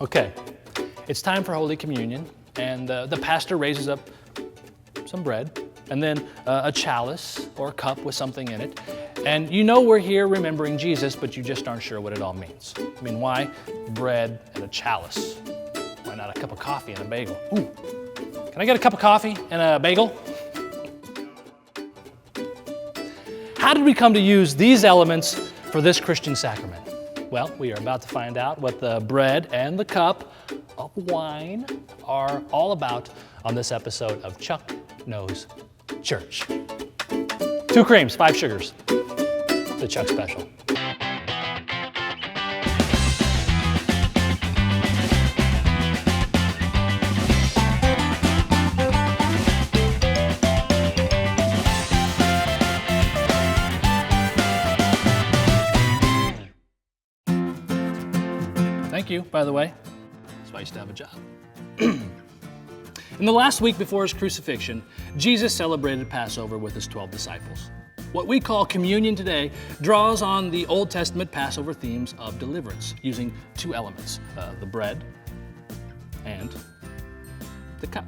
Okay, it's time for Holy Communion, and the pastor raises up some bread, and then a chalice or a cup with something in it. And you know we're here remembering Jesus, but you just aren't sure what it all means. I mean, why bread and a chalice? Why not a cup of coffee and a bagel? Ooh, can I get a cup of coffee and a bagel? How did we come to use these elements for this Christian sacrament? Well, we are about to find out what the bread and the cup of wine are all about on this episode of Chuck Knows Church. 2 creams, 5 sugars. The Chuck Special. Thank you, by the way. That's why I used to have a job. In the last week before his crucifixion, Jesus celebrated Passover with his 12 disciples. What we call communion today draws on the Old Testament Passover themes of deliverance, using 2 elements, the bread and the cup.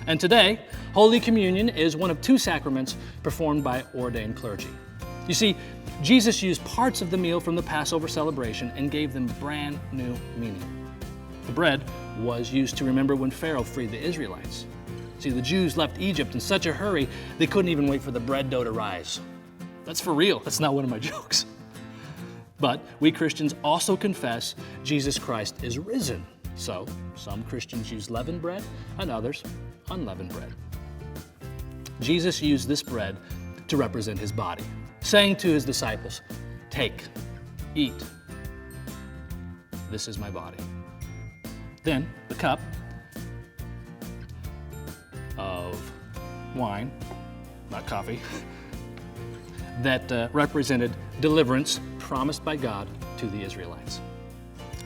And today, Holy Communion is one of 2 sacraments performed by ordained clergy. You see, Jesus used parts of the meal from the Passover celebration and gave them brand new meaning. The bread was used to remember when Pharaoh freed the Israelites. See, the Jews left Egypt in such a hurry, they couldn't even wait for the bread dough to rise. That's for real. That's not one of my jokes. But we Christians also confess Jesus Christ is risen. So some Christians use leavened bread and others unleavened bread. Jesus used this bread to represent his body, saying to his disciples, "Take, eat. This is my body." Then the cup of wine, not coffee, that represented deliverance promised by God to the Israelites.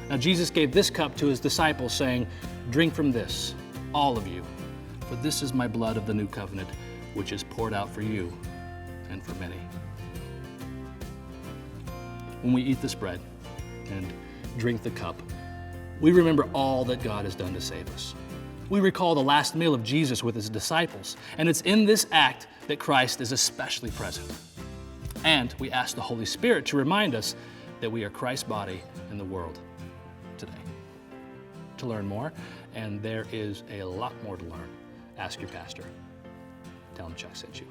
Now Jesus gave this cup to his disciples, saying, "Drink from this, all of you, for this is my blood of the new covenant, which is poured out for you and for many." When we eat this bread and drink the cup, we remember all that God has done to save us. We recall the last meal of Jesus with his disciples, and it's in this act that Christ is especially present. And we ask the Holy Spirit to remind us that we are Christ's body in the world today. To learn more, and there is a lot more to learn, ask your pastor. Tell him Chuck sent you.